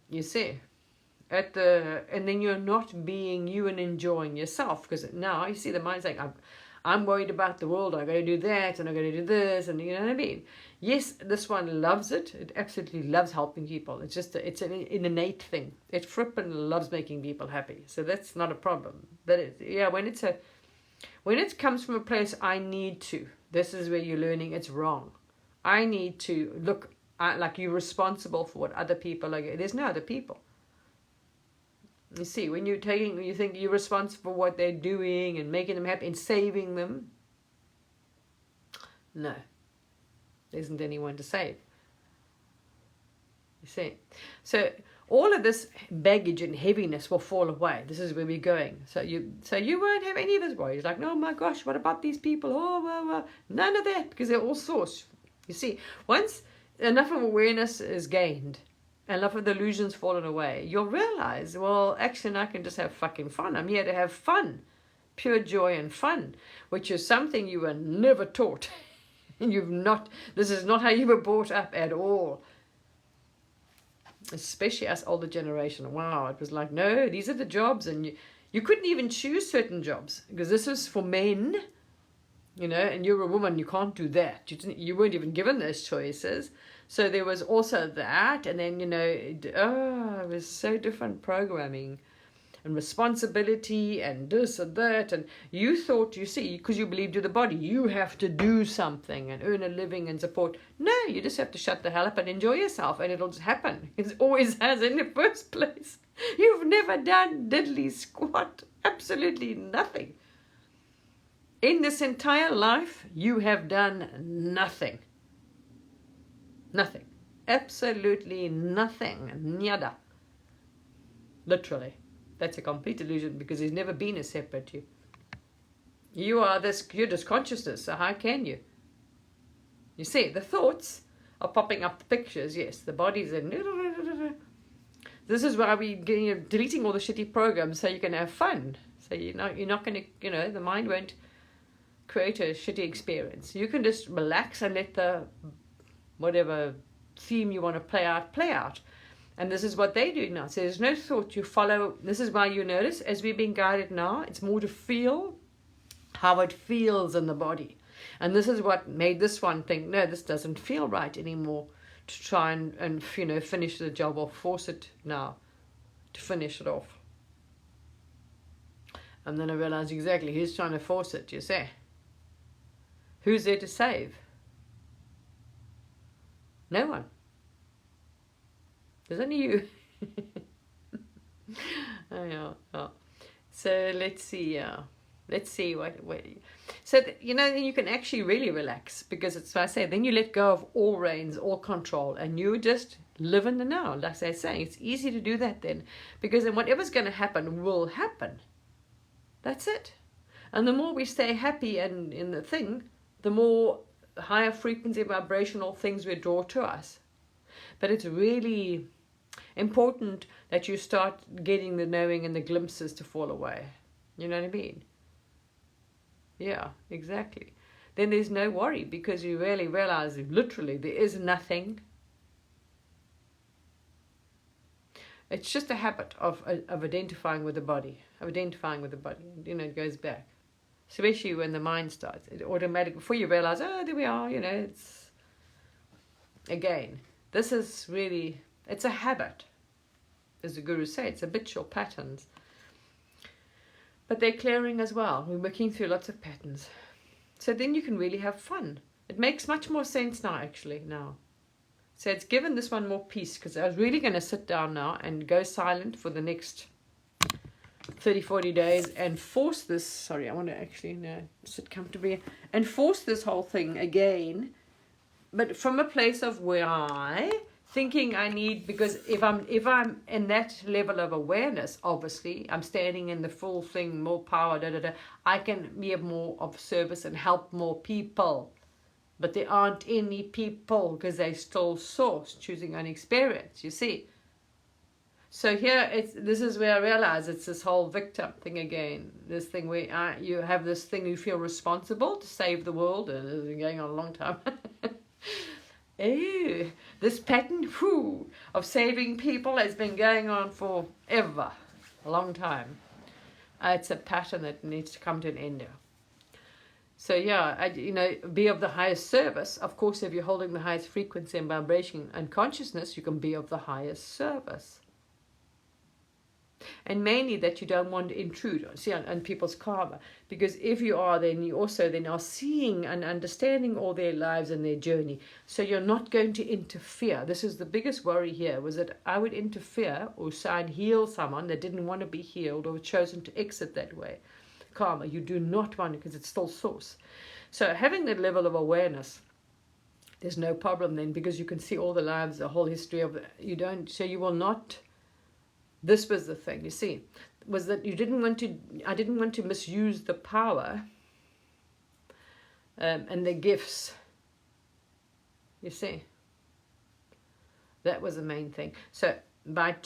You see, and then you're not being you and enjoying yourself, because now you see the mind's like, I'm worried about the world, I'm going to do that and I'm going to do this, and you know what I mean. Yes, this one loves it. It absolutely loves helping people. It's just it's an innate thing. It frippin' loves making people happy. So that's not a problem. But when it comes from a place I need to, this is where you're learning it's wrong. I need to look like you're responsible for what other people are getting. There's no other people. You see, when you think you're responsible for what they're doing and making them happy and saving them. No, there isn't anyone to save. You see, so all of this baggage and heaviness will fall away. This is where we're going. So you won't have any of this worries. Like, no, my gosh, what about these people? Oh, well, none of that, because they're all source. You see, once enough of awareness is gained, enough of the illusions fallen away, you'll realize, well, actually, I can just have fucking fun. I'm here to have fun, pure joy and fun, which is something you were never taught. This is not how you were brought up at all. Especially us older generation. Wow, it was like, no, these are the jobs, and you couldn't even choose certain jobs, because this is for men, and you're a woman, you can't do that. You weren't even given those choices. So there was also that, and then, it was so different programming and responsibility and this and that, and you thought, you see, because you believed you're the body, you have to do something and earn a living and support. No, you just have to shut the hell up and enjoy yourself, and it'll just happen. It always has in the first place. You've never done diddly squat, absolutely nothing. In this entire life, you have done nothing. Nothing. Absolutely nothing. Nada. Literally. That's a complete illusion, because there's never been a separate you. You're just consciousness, so how can you? You see, the thoughts are popping up the pictures, yes. The body's in. This is why we're deleting all the shitty programs so you can have fun. So you're not going to, the mind won't create a shitty experience. You can just relax and let the whatever theme you want to play out. And this is what they do now. So there's no thought. You follow. This is why you notice, as we're being guided now, it's more to feel how it feels in the body. And this is what made this one think, no, this doesn't feel right anymore, to try and finish the job, or force it now to finish it off. And then I realized exactly who's trying to force it, you see. Who's there to save? No one. There's only you. Oh, yeah. So let's see. Let's see what. So then you can actually really relax, because it's, I say, then you let go of all reins, all control, and you just live in the now. Like I say, it's easy to do that then, because then whatever's going to happen will happen. That's it. And the more we stay happy and in the thing, the more higher frequency vibrational things we draw to us. But it's really important that you start getting the knowing and the glimpses to fall away. You know what I mean? Yeah, exactly. Then there's no worry, because you really realize literally there is nothing. It's just a habit of identifying with the body, it goes back. Especially when the mind starts, it automatically, before you realize, oh, there we are, it's, again, this is really, it's a habit. As the gurus say, it's habitual patterns. But they're clearing as well. We're working through lots of patterns. So then you can really have fun. It makes much more sense now, actually, now. So it's given this one more peace, because I was really going to sit down now and go silent for the next 30, 40 days and force this, I want to actually sit comfortably and force this whole thing again, but from a place of why thinking I need, because if I'm in that level of awareness, obviously I'm standing in the full thing, more power, I can be of more of service and help more people. But there aren't any people, because they still source, choosing an experience, you see. So here, this is where I realize it's this whole victim thing again. This thing where you have this thing, you feel responsible to save the world, and it's been going on a long time. Oh, this pattern of saving people has been going on forever, a long time. It's a pattern that needs to come to an end. So yeah, be of the highest service. Of course, if you're holding the highest frequency and vibration and consciousness, you can be of the highest service. And mainly that you don't want to intrude on people's karma, because if you are, then you also then are seeing and understanding all their lives and their journey. So you're not going to interfere. This is the biggest worry here, was that I would interfere or try and heal someone that didn't want to be healed or chosen to exit that way. Karma, you do not want it, because it's still source. So having that level of awareness, there's no problem then, because you can see all the lives, the whole history of you don't. So you will not. This was the thing, you see, was that I didn't want to misuse the power and the gifts. You see, that was the main thing. So by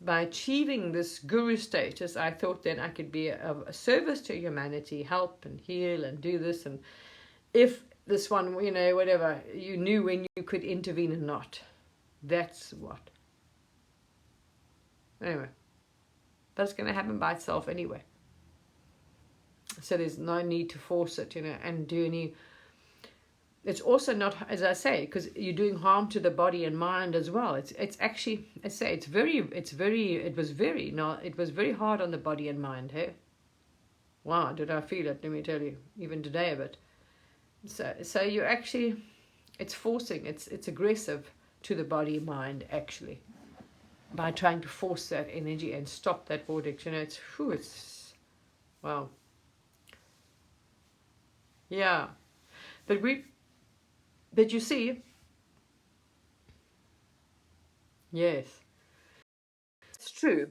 achieving this guru status, I thought then I could be of a service to humanity, help and heal and do this. And if this one, whatever, you knew when you could intervene and not. That's what. Anyway, that's going to happen by itself anyway. So there's no need to force it, and do any. It's also not, as I say, because you're doing harm to the body and mind as well. It's actually, I say, it was very hard on the body and mind. Hey, wow, did I feel it? Let me tell you, even today a bit. So you actually, it's forcing, it's aggressive to the body and mind actually, by trying to force that energy and stop that vortex. It's wow. Yeah, but you see, yes, it's true.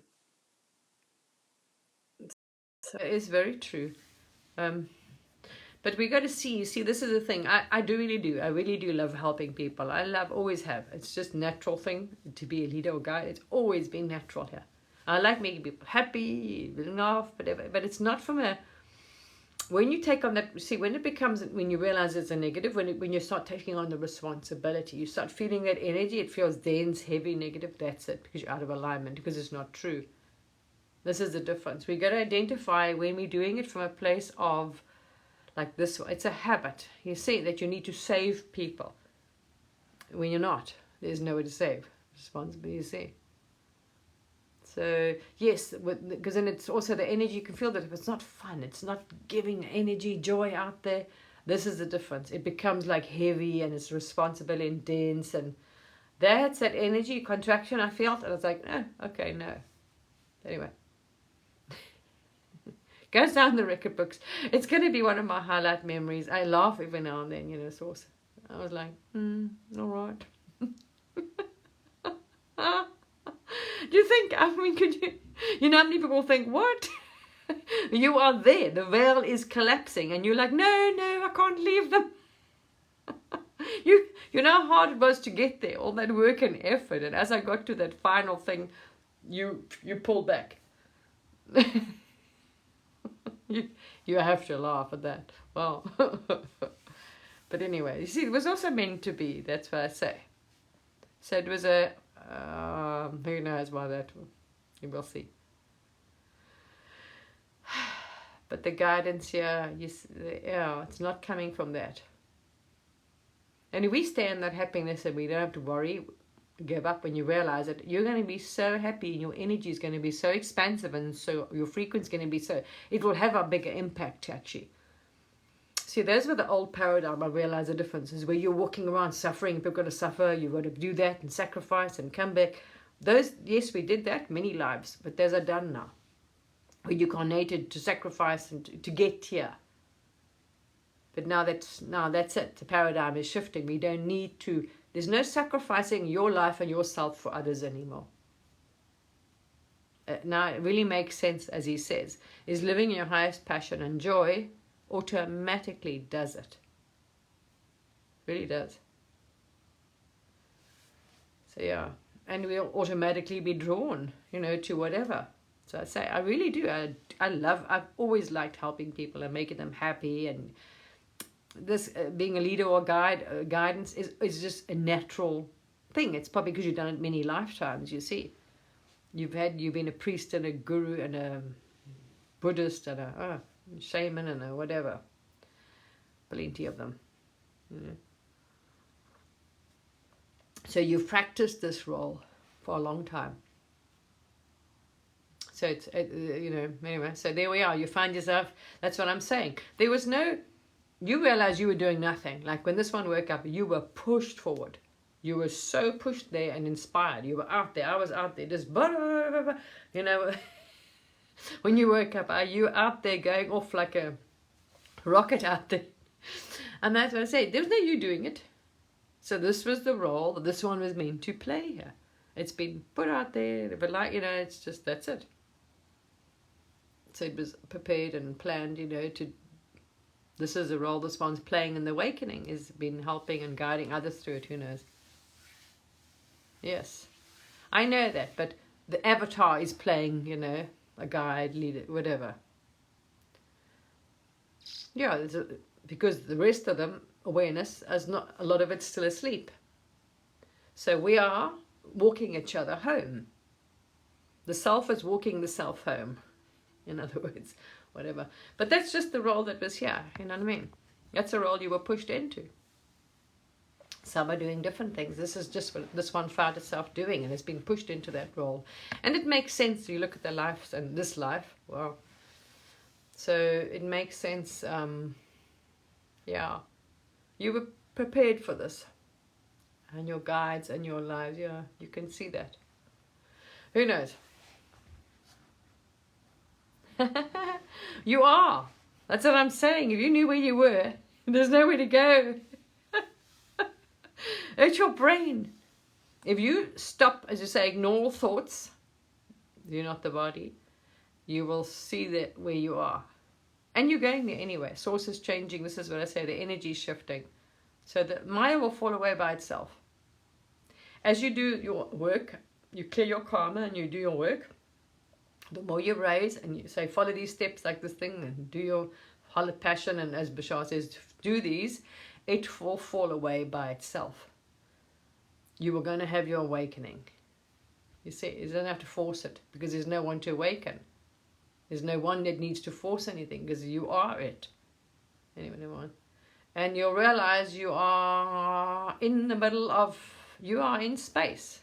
So it is very true. But we got to see, you see, this is the thing. I really do love helping people. Always have. It's just natural thing to be a leader or guide. It's always been natural here. I like making people happy, laugh, whatever. But it's not from when you take on that, see, when you realize it's a negative, when you start taking on the responsibility, you start feeling that energy, it feels dense, heavy, negative, that's it, because you're out of alignment, because it's not true. This is the difference. We got to identify when we're doing it from a place of, like this one, it's a habit. You see that you need to save people. When you're not, there's nowhere to save. Responsibility, you see. So yes, because then it's also the energy. You can feel that if it's not fun, it's not giving energy, joy out there. This is the difference. It becomes like heavy and it's responsible and dense, and that's that energy contraction I felt, and it's like, okay, no. Anyway. Goes down the record books. It's going to be one of my highlight memories. I laugh every now and then, so I was like, all right. Do you think, could you know how many people think, what? You are there, the veil is collapsing, and you're like, no, I can't leave them. You know how hard it was to get there, all that work and effort, and as I got to that final thing, you pull back. You have to laugh at that. Wow. But anyway, you see, it was also meant to be. That's what I say. So it was who knows why that, you will see. But the guidance here, it's not coming from that. And if we stay in that happiness and we don't have to worry, give up, when you realize it, you're going to be so happy and your energy is going to be so expansive, and so your frequency is going to be so, it will have a bigger impact actually. See, those were the old paradigm. I realized the difference is where you're walking around suffering, people are going to suffer, you've got to do that and sacrifice and come back. Those, yes, we did that many lives, but those are done now. When you carnated to sacrifice and to get here. But now that's it. The paradigm is shifting. We don't need to. There's no sacrificing your life and yourself for others anymore. Now it really makes sense, as he says, is living your highest passion and joy automatically does it. Really does. So yeah, and we'll automatically be drawn, to whatever. So I say, I really do. I've always liked helping people and making them happy, and this being a leader or guidance is just a natural thing. It's probably because you've done it many lifetimes. You see, you've been a priest and a guru and a Buddhist and a shaman and a whatever, plenty of them. You know. So you've practiced this role for a long time. So it's anyway. So there we are. You find yourself. That's what I'm saying. There was no. You realize you were doing nothing. Like when this one woke up, you were pushed forward. You were so pushed there and inspired. You were out there. I was out there just, you know, when you woke up, are you out there going off like a rocket out there? And that's what I say. There was no you doing it. So this was the role that this one was meant to play here. It's been put out there, but like, you know, it's just, that's it. So it was prepared and planned, you know, this is the role this one's playing in the awakening, is been helping and guiding others through it, who knows. Yes, I know that, but the avatar is playing, you know, a guide, leader, whatever. Yeah, because the rest of them, awareness, is not, a lot of it's still asleep. So we are walking each other home. The self is walking the self home, in other words. Whatever. But that's just the role that was here, you know what I mean? That's a role you were pushed into. Some are doing different things. This is just what this one found itself doing, and it's been pushed into that role. And it makes sense. You look at their lives and this life. Wow. So it makes sense. Yeah. You were prepared for this. And your guides and your lives, yeah, you can see that. Who knows? You are. That's what I'm saying. If you knew where you were, there's nowhere to go. It's your brain. If you stop, as you say, ignore all thoughts, you're not the body, you will see that where you are. And you're going there anyway. Source is changing. This is what I say, the energy is shifting. So the Maya will fall away by itself. As you do your work, you clear your karma and you do your work, the more you raise and you say, follow these steps like this thing and do your Holland passion, and as Bashar says, do these, it will fall away by itself. You are going to have your awakening. You see, you don't have to force it because there's no one to awaken. There's no one that needs to force anything because you are it. Anyway, never mind. And you'll realize you are in the middle of, you are in space.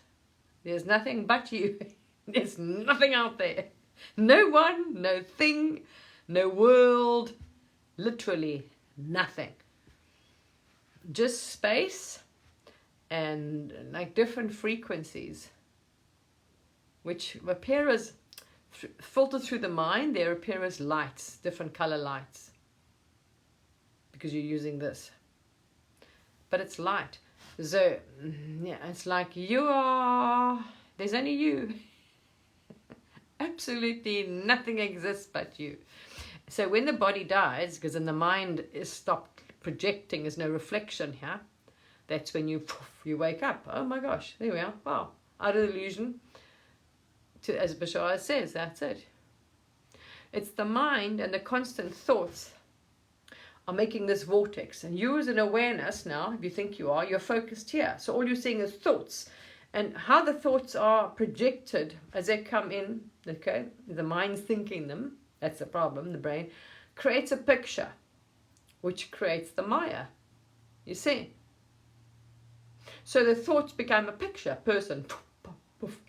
There's nothing but you. There's nothing out there. No one, no thing, no world, literally nothing. Just space and like different frequencies which appear as, filtered through the mind, they appear as lights, different color lights, because you're using this. But it's light. So, yeah, it's like you are, there's only you. Absolutely nothing exists but you. So when the body dies, because then the mind is stopped projecting, there's no reflection here, that's when you wake up. Oh my gosh, there we are. Wow, out of the illusion. To, as Bashar says, that's it. It's the mind and the constant thoughts are making this vortex. And you as an awareness now, if you think you are, you're focused here. So all you're seeing is thoughts. And how the thoughts are projected as they come in, okay, the mind's thinking them, that's the problem, the brain, creates a picture, which creates the Maya, you see. So the thoughts become a picture, person, poof, poof, poof.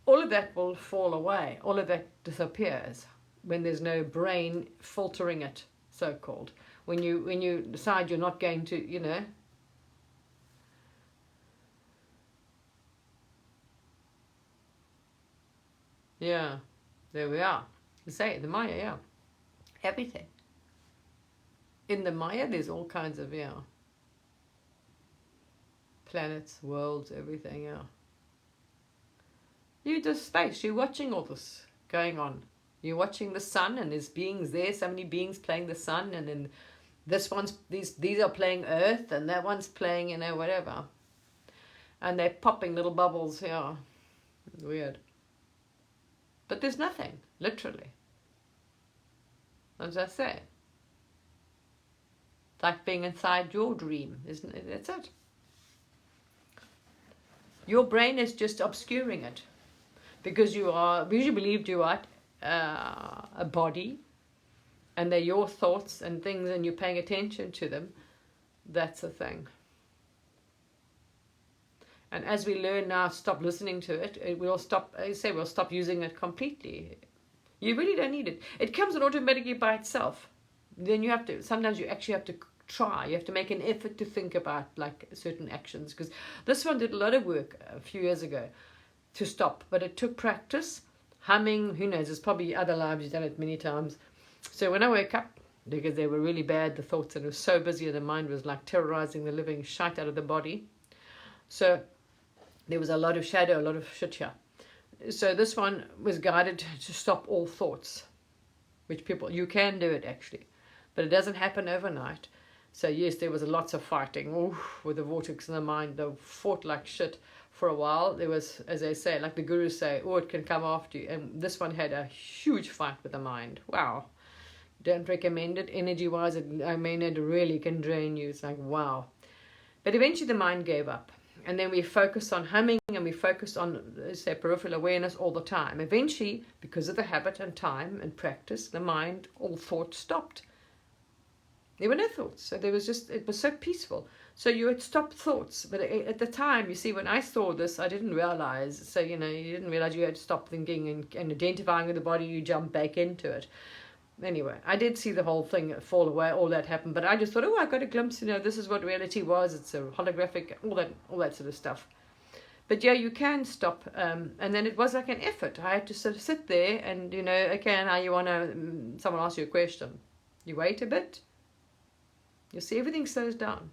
All of that will fall away, all of that disappears when there's no brain filtering it, so-called. When you decide you're not going to, you know, yeah, there we are. You say the Maya, yeah. Everything. In the Maya, there's all kinds of, yeah, planets, worlds, everything, yeah. You're just space. You're watching all this going on. You're watching the sun, and there's beings there, so many beings playing the sun, and then this one's, these are playing Earth, and that one's playing, you know, whatever. And they're popping little bubbles, yeah. Weird. But there's nothing, literally. As I say. It's like being inside your dream, isn't it? That's it. Your brain is just obscuring it because you usually believed you are a body, and they're your thoughts and things, and you're paying attention to them. That's the thing. And as we learn now, stop listening to it, we'll stop. We'll stop using it completely. You really don't need it. It comes on automatically by itself. Then you have to. Sometimes you actually have to try. You have to make an effort to think about like certain actions. Because this one did a lot of work a few years ago to stop, but it took practice. Humming. Who knows? There's probably other lives you've done it many times. So when I wake up, because they were really bad, the thoughts, and it was so busy, the mind was like terrorizing the living shite out of the body. So there was a lot of shadow, a lot of shit here. So this one was guided to stop all thoughts, which you can do it actually, but it doesn't happen overnight. So yes, there was lots of fighting with the vortex in the mind. They fought like shit for a while. There was, as they say, like the gurus say, it can come after you. And this one had a huge fight with the mind. Wow. Don't recommend it. Energy-wise, it really can drain you. It's like, wow. But eventually the mind gave up. And then we focused on humming, and we focused on, say, peripheral awareness all the time. Eventually, because of the habit and time and practice, the mind, all thought stopped. There were no thoughts. So it was so peaceful. So you had stopped thoughts. But at the time, you see, when I saw this, I didn't realize. So, you didn't realize you had to stop thinking and identifying with the body, you jump back into it. Anyway, I did see the whole thing fall away, all that happened, but I just thought, I got a glimpse, this is what reality was, it's a holographic, all that sort of stuff. But yeah, you can stop, and then it was like an effort. I had to sort of sit there and, okay, now you want to, someone asks you a question. You wait a bit, you see everything slows down.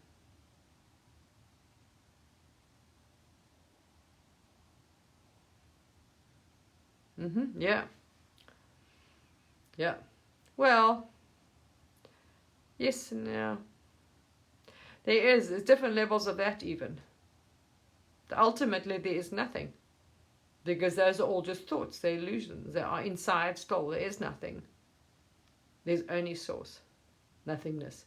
Yeah. Yeah. Well, yes and no. There's different levels of that even. Ultimately, there is nothing. Because those are all just thoughts, they're illusions. They are inside still, there is nothing. There's only source, nothingness.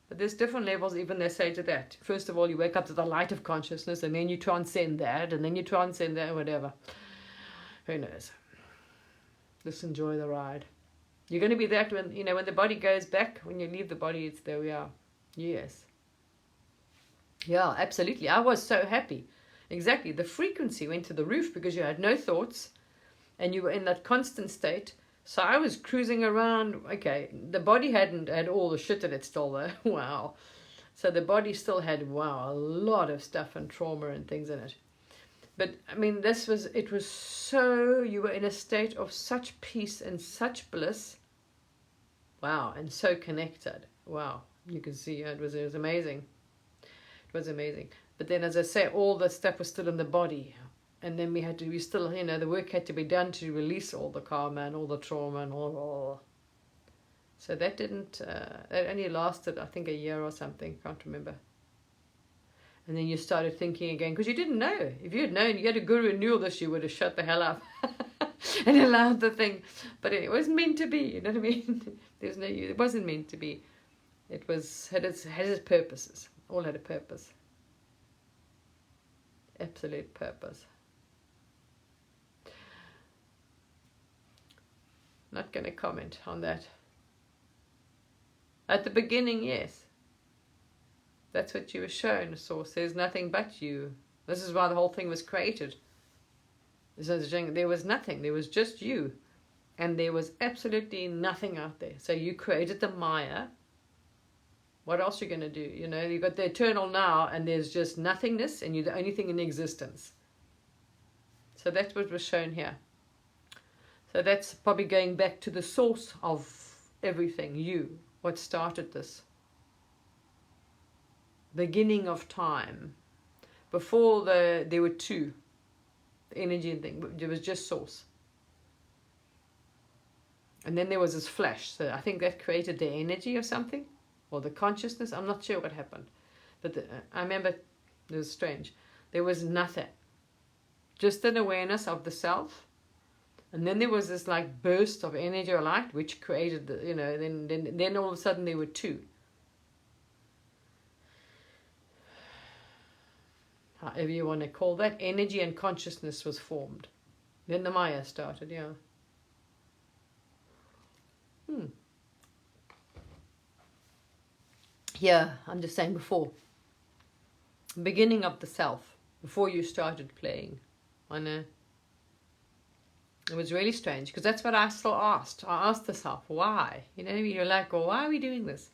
But there's different levels, even they say to that. First of all, you wake up to the light of consciousness, and then you transcend that, and then you transcend that, whatever. Who knows? Just enjoy the ride. You're going to be that when the body goes back, when you leave the body, it's there we are. Yes. Yeah, absolutely. I was so happy. Exactly. The frequency went to the roof because you had no thoughts and you were in that constant state. So I was cruising around. Okay, the body hadn't had all the shit that it stole though. Wow. So the body still had, a lot of stuff and trauma and things in it. But it was so, you were in a state of such peace and such bliss. Wow, and so connected. Wow, you can see it was amazing. It was amazing. But then, as I say, all the stuff was still in the body. And then the work had to be done to release all the karma and all the trauma and all. So that that only lasted, I think, a year or something, can't remember. And then you started thinking again, because you didn't know. If you had known, you had a guru who knew all this, you would have shut the hell up and allowed the thing. But it was meant to be, you know what I mean? It wasn't meant to be. It had its purposes. All had a purpose. Absolute purpose. Not going to comment on that. At the beginning, yes. That's what you were shown, a source. There's nothing but you. This is why the whole thing was created. There was nothing. There was just you. And there was absolutely nothing out there. So you created the Maya. What else are you going to do? You've got the eternal now, and there's just nothingness, and you're the only thing in existence. So that's what was shown here. So that's probably going back to the source of everything, you. What started this? Beginning of time. Before there were two. The energy and thing. There was just source. And then there was this flash. So I think that created the energy or something. Or the consciousness. I'm not sure what happened. But I remember it was strange. There was nothing. Just an awareness of the self. And then there was this like burst of energy or light which created then all of a sudden there were two. however you want to call that, energy and consciousness was formed. Then the Maya started, yeah. Yeah, I'm just saying before. Beginning of the self, before you started playing. I know. It was really strange, because that's what I still asked. I asked the self, why? You know, you're like, well, why are we doing this?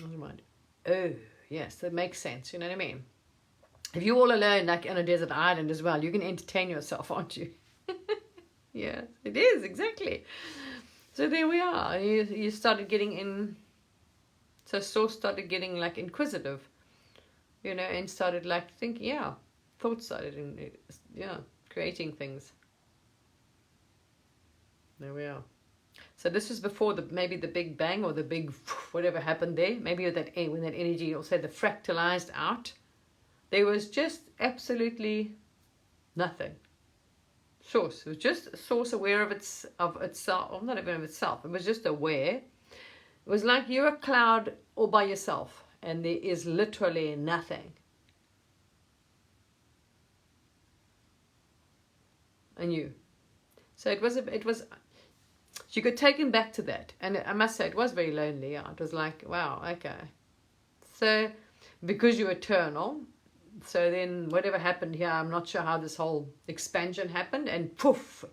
Never mind. Oh, yes, that makes sense, you know what I mean? If you're all alone, like on a desert island as well, you can entertain yourself, aren't you? Yeah, it is, exactly. So there we are. You started getting in. So Source started getting like inquisitive, you know, and started like thinking, yeah, thoughts started, creating things. There we are. So this was before maybe the Big Bang, or the big whatever happened there. Maybe when that energy also the fractalized out, there was just absolutely nothing. Source. It was just Source aware of itself, or not even of itself. It was just aware. It was like you're a cloud all by yourself, and there is literally nothing. And you. So it was. You could take him back to that, and I must say it was very lonely. Yeah, it was like, wow, okay. So because you're eternal, so then whatever happened here, I'm not sure how this whole expansion happened, and poof,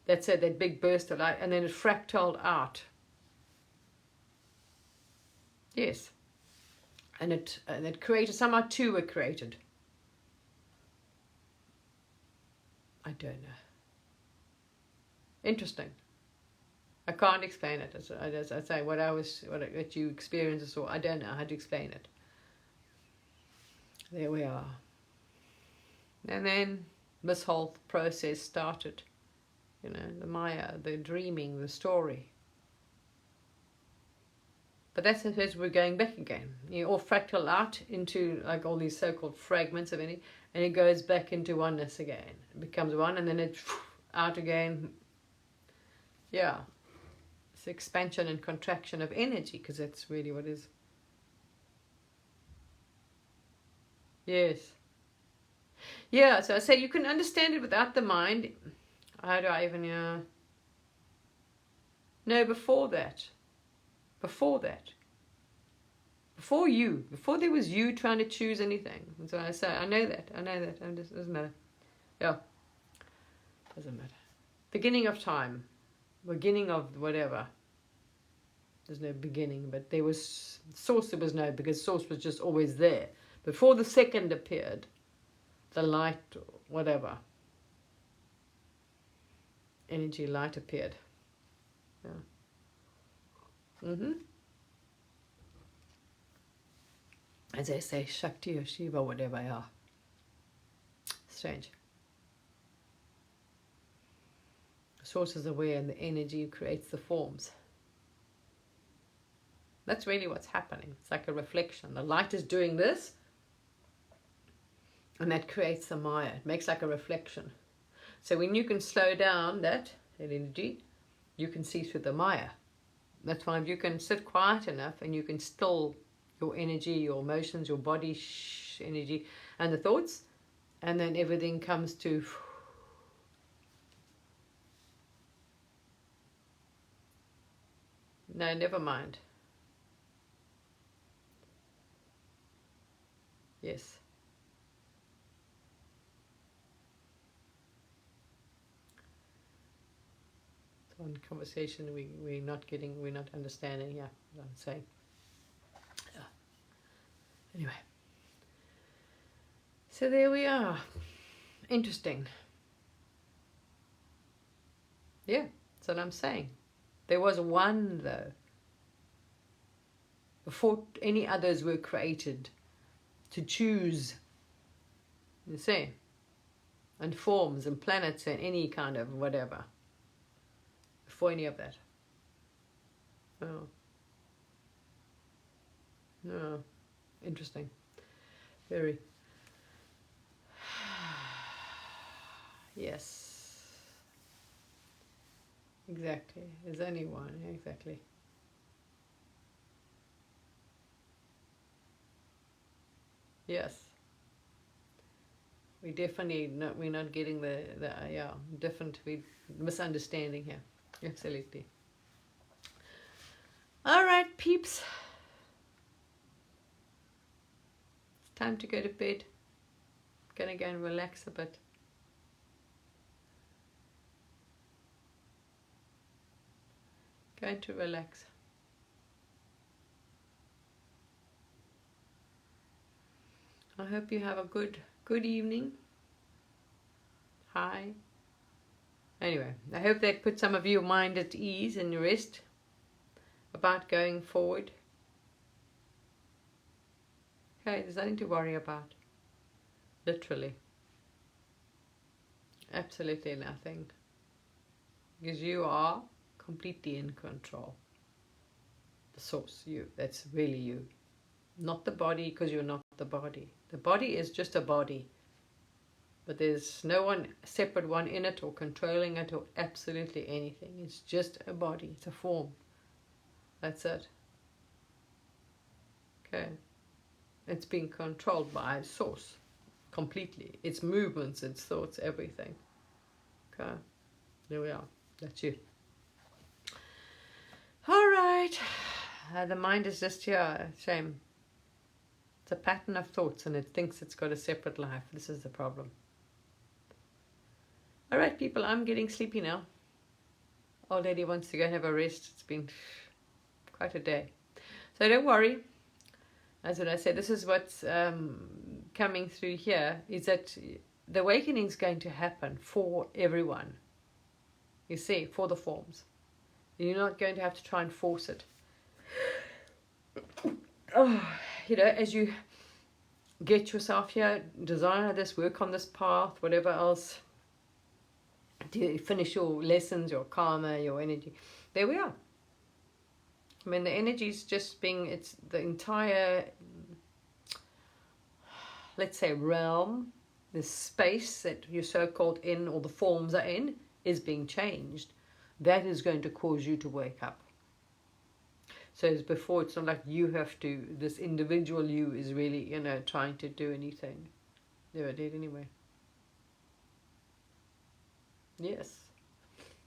that's it, that big burst of light, and then it fractaled out. Yes. And it created, somehow two were created. I don't know. Interesting. I can't explain it. As I say, what you experienced, or I don't know how to explain it. There we are. And then this whole process started. You know, the Maya, the dreaming, the story. But that's as we're going back again. You all fractal out into like all these so-called fragments of energy, and it goes back into oneness again. It becomes one, and then it's out again. Yeah. It's expansion and contraction of energy, because that's really what it is. Yes. Yeah, so I say you can understand it without the mind. How do I even, No, before that. Before that. Before there was you trying to choose anything. And so I say, I know that. It doesn't matter. Yeah. Doesn't matter. Beginning of time. Beginning of whatever. There's no beginning, but there was Source. There was no, because Source was just always there. Before the second appeared, the light, whatever, energy, light appeared. Yeah. As they say, Shakti or Shiva, whatever. Yeah. Strange. Source is aware, and the energy creates the forms. That's really what's happening. It's like a reflection. The light is doing this, and that creates the Maya. It makes like a reflection. So when you can slow down that energy, you can see through the Maya. That's why if you can sit quiet enough, and you can still your energy, your emotions, your body energy, and the thoughts, and then everything comes to... No, never mind. Yes. So in conversation, we're not understanding. Yeah, what I'm saying. Yeah. Anyway. So there we are. Interesting. Yeah, that's what I'm saying. There was one, though, before any others were created, to choose, you see, and forms and planets and any kind of whatever, before any of that. Oh. No. Interesting. Very. Yes. Exactly. There's only one. Exactly. Yes. We definitely not, we're not getting the yeah, different, we misunderstanding here. Absolutely. All right, peeps. It's time to go to bed. Gonna go and relax a bit. Going to relax. I hope you have a good evening. Hi. Anyway, I hope that put some of your mind at ease and rest about going forward. Okay, there's nothing to worry about. Literally. Absolutely nothing. Because you are completely in control. The source, you. That's really you. Not the body, because you're not the body. The body is just a body. But there's no one separate one in it or controlling it or absolutely anything. It's just a body. It's a form. That's it. Okay. It's being controlled by a source. Completely. Its movements, its thoughts, everything. Okay. There we are. That's you. All right. The mind is just here. Shame. It's a pattern of thoughts and it thinks it's got a separate life. This is the problem. All right, people, I'm getting sleepy now. Old lady wants to go and have a rest. It's been quite a day. So don't worry. As what I said, this is what's coming through here, is that the awakening is going to happen for everyone. You see, for the forms. You're not going to have to try and force it. Oh, you know, as you get yourself here, desire this, work on this path, whatever else, to finish your lessons, your karma, your energy, there we are. I mean, the energy is just being, it's the entire, let's say, realm, the space that you're so-called in, or the forms are in, is being changed. That is going to cause you to wake up. So as before, it's not like you have to, this individual you is really, you know, trying to do anything. Never did anyway. Yes.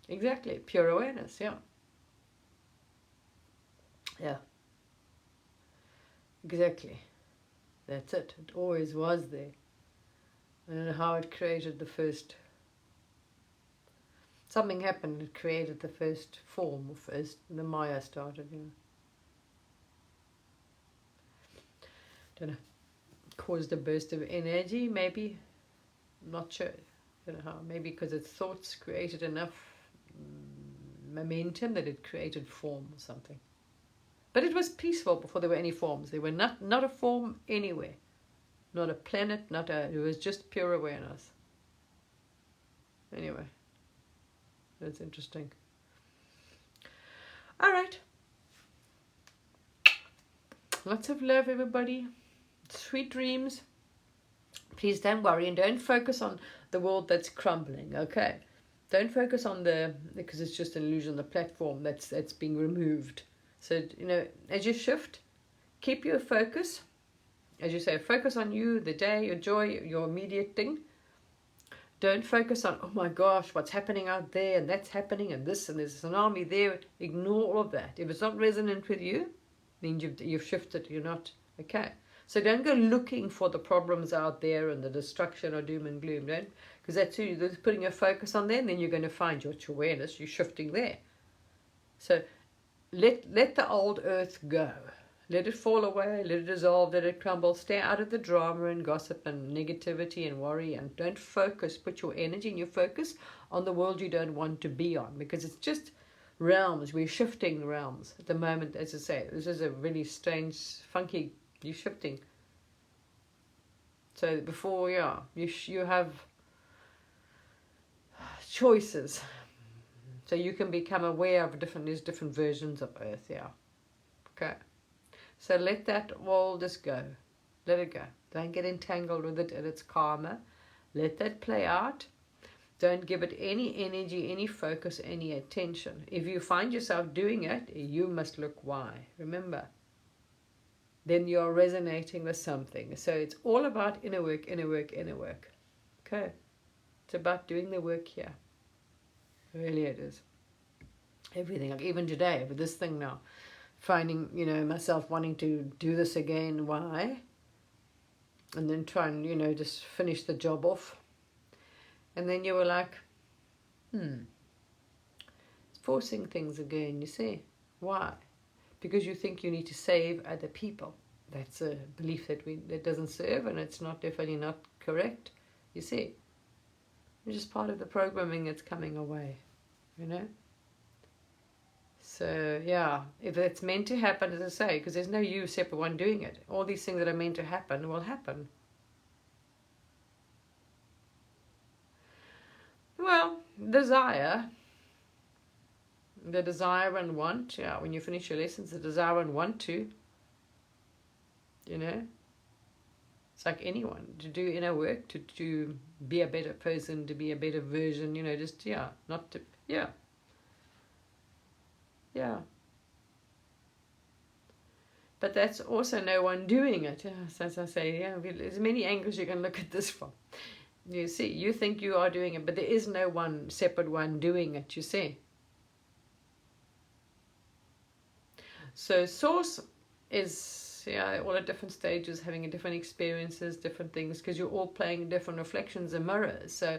Exactly. Pure awareness, yeah. Yeah. Exactly. That's it. It always was there. I don't know how it created the first. Something happened, it created the first form, or first, the Maya started, you know. Don't know. Caused a burst of energy, maybe. I'm not sure. Don't know how. Maybe because its thoughts created enough momentum that it created form or something. But it was peaceful before there were any forms. There were not a form anywhere. Not a planet, it was just pure awareness. Anyway. That's interesting. All right. Lots of love, everybody. Sweet dreams. Please don't worry and don't focus on the world that's crumbling, okay? Don't focus on because it's just an illusion, the platform that's being removed. So, you know, as you shift, keep your focus. As you say, focus on you, the day, your joy, your immediate thing. Don't focus on, oh my gosh, what's happening out there, and that's happening, and this, and there's an army there. Ignore all of that. If it's not resonant with you, then you've shifted. You're not, okay? So don't go looking for the problems out there and the destruction or doom and gloom. Don't, because that's who you're putting your focus on there, and then you're going to find your awareness. You're shifting there. So let the old earth go. Let it fall away, let it dissolve, let it crumble. Stay out of the drama and gossip and negativity and worry, and don't focus. Put your energy and your focus on the world you don't want to be on, because it's just realms. We're shifting realms at the moment. As I say, this is a really strange, funky, you're shifting. So before, yeah, you have choices. So you can become aware of there's different versions of Earth, yeah. Okay. So let that all just go. Let it go. Don't get entangled with it and its karma. Let that play out. Don't give it any energy, any focus, any attention. If you find yourself doing it, you must look why. Remember. Then you're resonating with something. So it's all about inner work, inner work, inner work. okay. It's about doing the work here. Really it is. Everything, like even today with this thing now, finding, myself wanting to do this again, why? And then try and, just finish the job off. And then you were like, it's forcing things again, you see. Why? Because you think you need to save other people. That's a belief that doesn't serve, and it's definitely not correct, you see. It's just part of the programming that's coming away, So, yeah, if it's meant to happen, as I say, because there's no you separate one doing it. All these things that are meant to happen will happen. Well, the desire and want, when you finish your lessons, the desire and want to, It's like anyone, to do inner work, to be a better person, to be a better version, not to, Yeah. But that's also no one doing it. So as I say, there's many angles you can look at this from. You see, you think you are doing it, but there is no one separate one doing it, you see. So source is, all at different stages, having different experiences, different things, because you're all playing different reflections and mirrors. So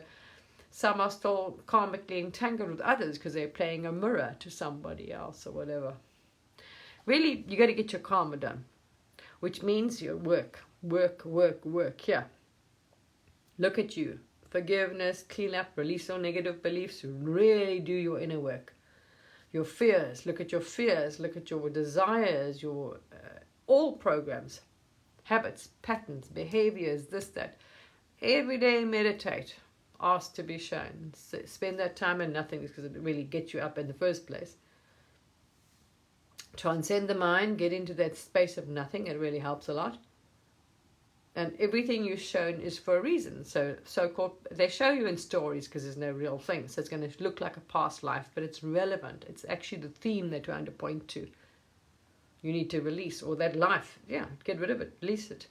some are still karmically entangled with others because they're playing a mirror to somebody else or whatever. Really, you got to get your karma done, which means you work. Yeah. Look at you. Forgiveness, clean up, release all negative beliefs. Really do your inner work. Your fears. Look at your fears. Look at your desires. Your all programs, habits, patterns, behaviors. This, that. Every day meditate. Ask to be shown. Spend that time in nothingness because it really gets you up in the first place. Transcend the mind, get into that space of nothing. It really helps a lot. And everything you're shown is for a reason. So-called, they show you in stories because there's no real thing. So it's going to look like a past life, but it's relevant. It's actually the theme they're trying to point to. You need to release, or that life, get rid of it, release it.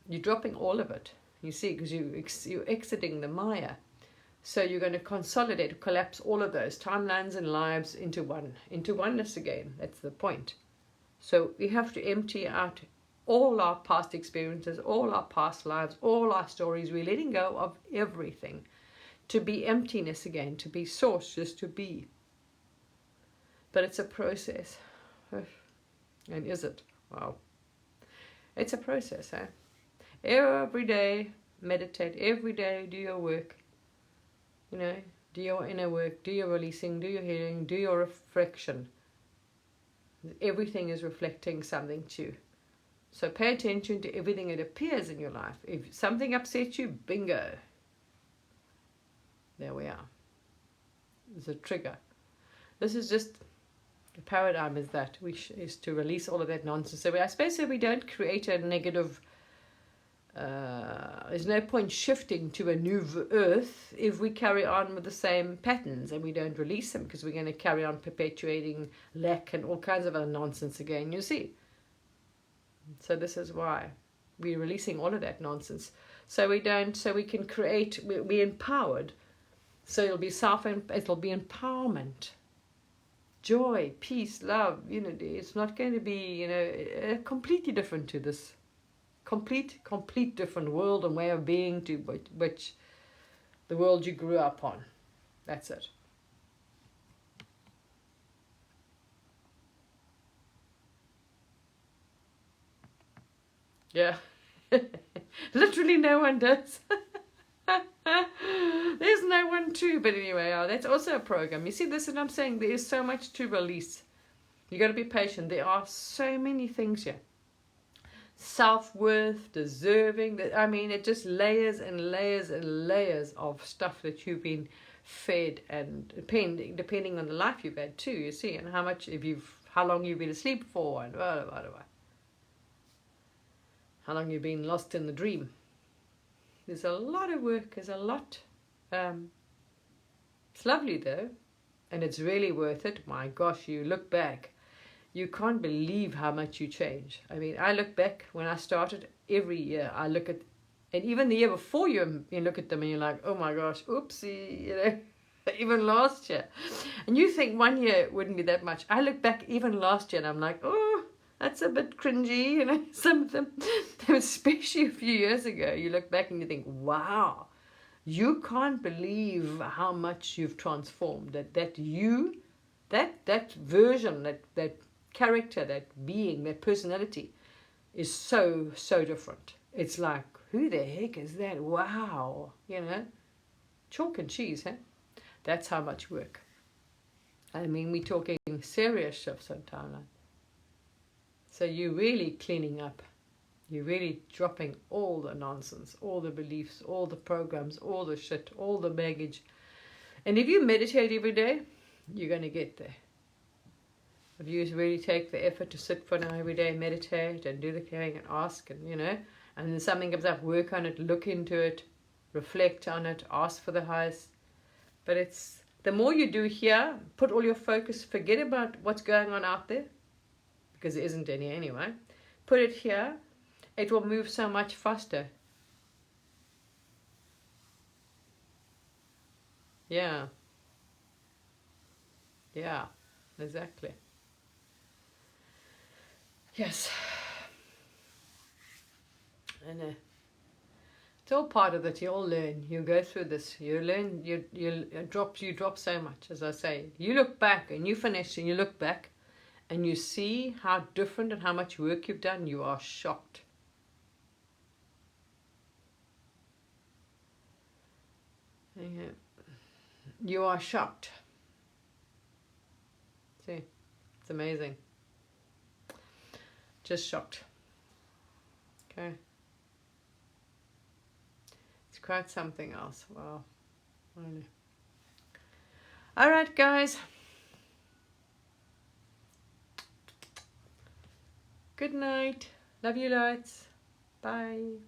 You're dropping all of it, you see, because you're exiting the Maya. So you're going to consolidate, collapse all of those timelines and lives into oneness again. That's the point. So we have to empty out all our past experiences, all our past lives, all our stories. We're letting go of everything to be emptiness again, to be source, just to be. But it's a process. And is it? Wow. It's a process, eh? Every day, meditate. Every day, do your work. Do your inner work, do your releasing, do your healing, do your reflection. Everything is reflecting something too. So pay attention to everything that appears in your life. If something upsets you, bingo. There we are. It's a trigger. This is just, the paradigm is that, is to release all of that nonsense. So I suppose we don't create a negative, there's no point shifting to a new earth if we carry on with the same patterns and we don't release them, because we're going to carry on perpetuating lack and all kinds of other nonsense again, you see. So this is why we're releasing all of that nonsense. So we can create, we're empowered. So it'll be empowerment, joy, peace, love, unity. It's not going to be, completely different to this. Complete different world and way of being to which the world you grew up on. That's it. Yeah. Literally no one does. There's no one to, but anyway, that's also a program. You see, this is what I'm saying. There is so much to release. You got to be patient. There are so many things here. Self-worth, deserving. It just layers and layers and layers of stuff that you've been fed, and depending on the life you've had too, you see, and how long you've been asleep for, and how long you've been lost in the dream. There's a lot of work. There's a lot. It's lovely though, and it's really worth it. My gosh, you look back. You can't believe how much you change. I look back when I started, every year I look at And even the year before, you look at them and you're like, oh my gosh, oopsie, you know, even last year. And you think 1 year wouldn't be that much. I look back even last year and I'm like, oh, that's a bit cringy, you know, some of them, especially a few years ago. You look back and you think, wow, you can't believe how much you've transformed. That version, that character, that being, that personality is so different. It's like, who the heck is that? Wow, you know, chalk and cheese, huh? That's how much work. I mean, we're talking serious shifts on timeline. So you're really cleaning up. You're really dropping all the nonsense, all the beliefs, all the programs, all the shit, all the baggage. And if you meditate every day, you're going to get there. If you really take the effort to sit for an hour every day, meditate and do the clearing and ask, and you know, and then something comes up, work on it, look into it, reflect on it, ask for the highest. But it's the more you do here, put all your focus, forget about what's going on out there, because there isn't any anyway. Put it here, it will move so much faster. Yeah. Yeah, exactly. Yes. And it's all part of it. You all learn. You go through this. You learn. You drop so much. As I say, you look back and you finish and you look back, and you see how different and how much work you've done. You are shocked. Yeah. You are shocked. See, it's amazing. Just shocked. Okay. It's quite something else. Wow. All right, guys. Good night. Love you loads. Bye.